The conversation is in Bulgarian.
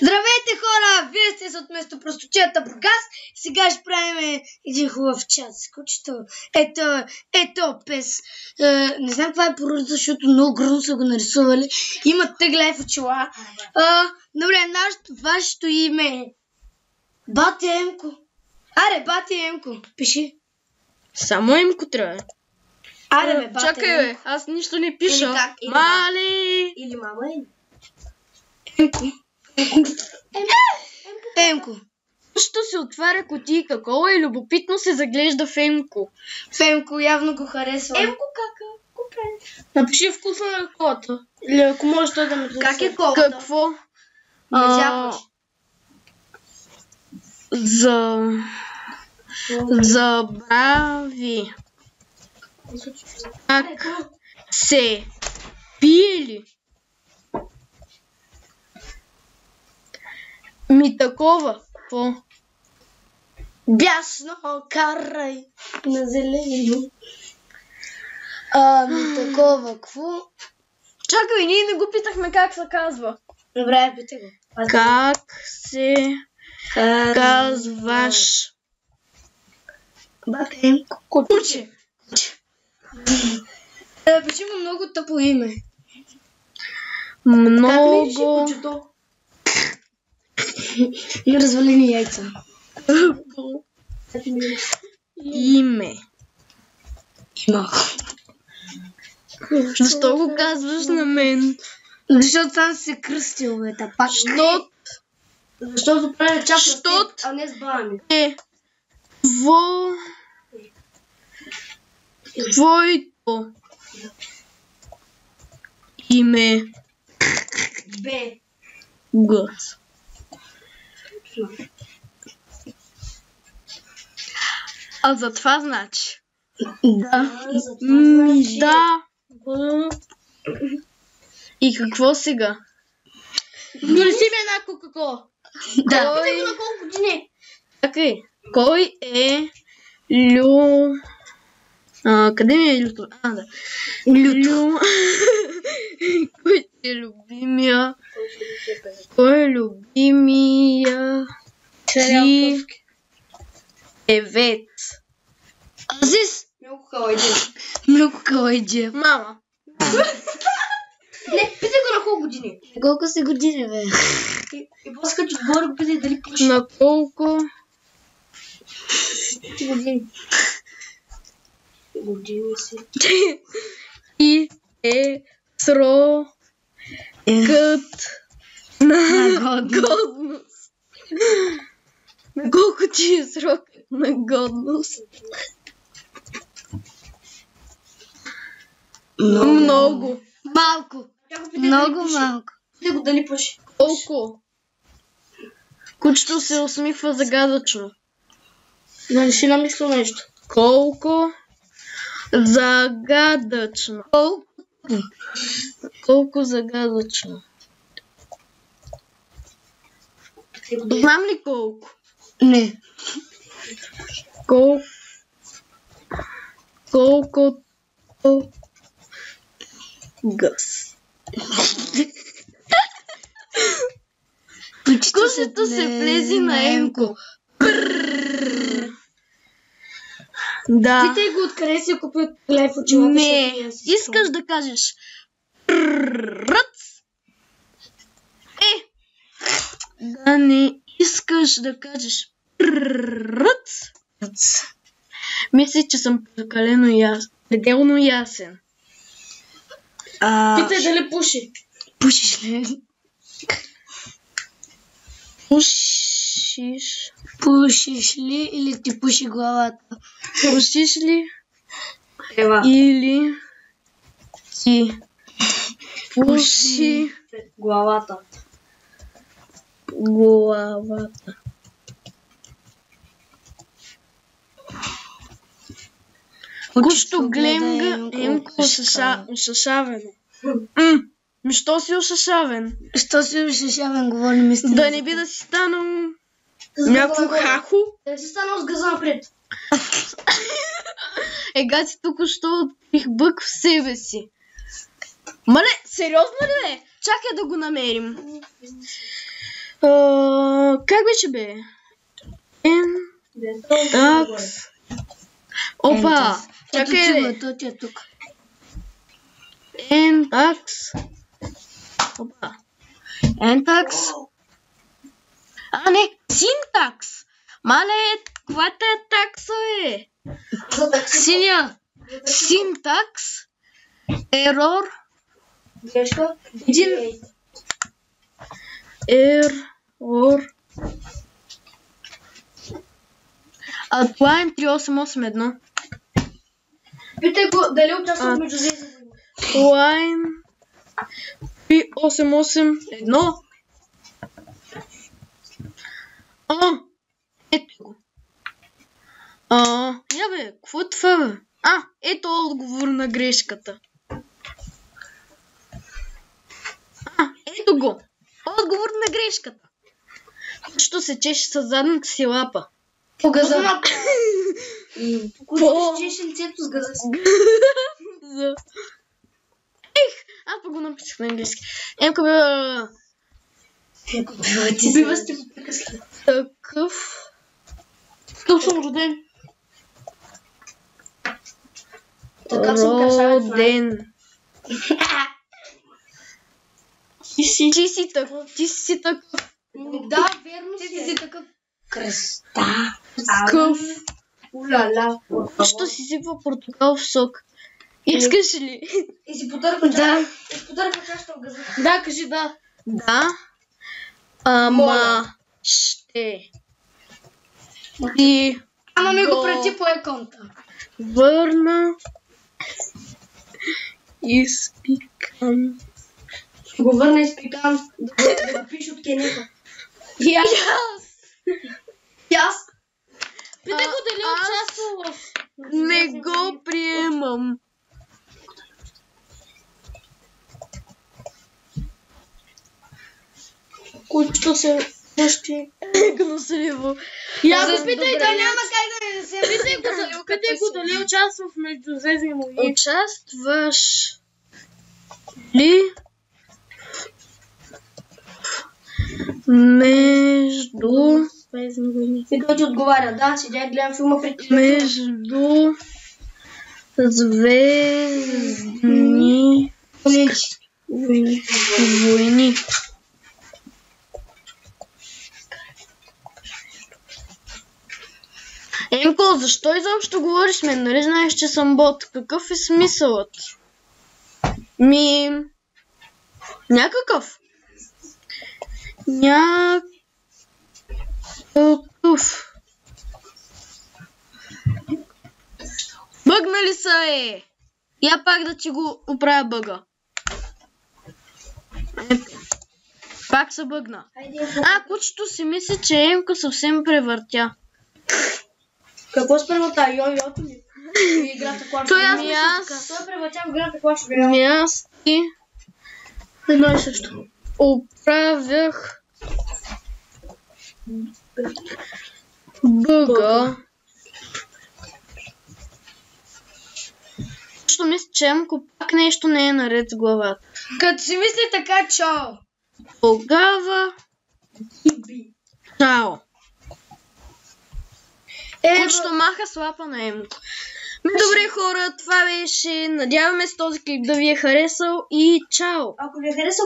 Здравейте, хора! Вие сте от местопросточията Бургас. Сега ще правим един хубав чат с кучето. Ето пес. Не знам каква е порода, защото много грозно са го нарисували. Има тъгля в очила. Добре, вашето име е Бати Емко. Аре, Бати Емко. Пиши. Само Емко трябва. Аре, бе, Бати Чакай, бе, аз нищо не пиша. Или как? Мали! Или мама е. Емко. Емко. Що се отваря кутийка кола и любопитно се заглежда в Емко. Емко явно го харесва. Емко кака? Напиши вкуса на колата. Или ако може той да ме донесе. Как е колата? Какво? Не зяпаш. Забрави. Как се пие ли? Ми такова. Какво? Бясно карай на зелено. Ми такова, какво? Чакай, ние не го питахме как се казва. Добре, питай го. Как се казваш? Бате Емко. Куче. Пиши му много тъпо име. Много И развалени яйца. име. Има. Защо го казваш на мен? Защото сам се кръстил, бе, пак. Защото прави чак с теб, а не с баба ми. Твоето име. Б. Гъс. А за това значи? Да. Да. И какво сега? Донеси ми една кока-кола. Да. Питай го на колко години. Чакай. Кой е къде ми е Люто? Да. Кой е любимия? Кой е любимия ти певец? Азис. Много калайджия. Мама. Не, питай го на колко години. Колко си години, бе? И после като отгоре го питай дали пуши. На колко Години си. и е срокът на годност? На колко ти е срокът на годност? Много. Малко. Много малко. Питай го дали пуши. Колко? Кучето се усмихва загадъчно. Да не си намислил нещо. Колко загадъчно. Колко загадъчно. Знам ли колко? Не. Колкото гъс. Кучето се плези на Емко. Да. Питай го откъде си купил лев очилата. Не, искаш да кажеш ръц. Да не искаш да кажеш ръц. Мисля, че съм пределно ясен. Питай дали пуши. Пушиш ли? Пушиш ли или ти пуши главата? Пушиш ли? Ева. Или ти пуши главата. Кучето гледа Емко ошашавено. Що си ошашавен? Що си ошашавен, говорим истина. Да не би да си станал някакво хахо? Да си станал с газа напред. Гати тук-що открих бък в себе си. Мале, сериозно ли бе? Чакай да го намерим. Как беше бе? Такс. Опа! Чакай бе. Той ти е тук. Такс. Опа. Такс. А, не, синтакс. Мале, каква е такса, бе? Синя. Синтакс. Ерор. Грешка. Ерор. А това е 3881. Питай го дали участва между звездни войни. Line 3881. Ето го. Я бе, какво е това бе? Ето отговор на грешката. Ето го. Отговор на грешката. Що се чеше с задната си лапа. По газа. По чеше лицето с газа си. Аз го написах на английски. Емка бе... Убива сте по приказки. Такъв съм роден. Така съм красавец. Роден. Ти си такъв. Да, верно си. Ти си такъв. Кръста. Къв. Уляля. Що си сипва портокалов сок? Искаш ли? И си потърка. Да. И си потърка чашата в газа. Да, кажи да. Да. Ама ще ти Ама ми го прати по еконта. върна изпикан. Го върна изпикан да го пише от кенета. И аз. Питай го дали участва в... Не го приемам. Кучето се пущи. Гнусливо. Я го питай, той няма как да не се... Питай го дали участва в Междузвездни войни. Участваш ли между... И той ти отговаря, да, седя и гледам филма при ти. Между звездни войни. Емко, защо изобщо говориш с мен? Нали знаеш, че съм бот? Какъв е смисълът? Някакъв. Бъгнали са, е! Я пак да ти го оправя бъга. Пак се бъгна. Кучето си мисли, че Емка съвсем превъртя. Какво с превърта? Йо-йото ли? Играта клаш. Той превъртя в играта клаш. Аз ти едно и също. оправях бъга. Защото мисля, че Емко пак нещо не е наред с главата. Като си мисли така, чао. Тогава чао. Кучето маха с лапа на Емко. Добре хора, това беше. Надяваме се този клип да ви е харесал и чао! Ако ви е харесал,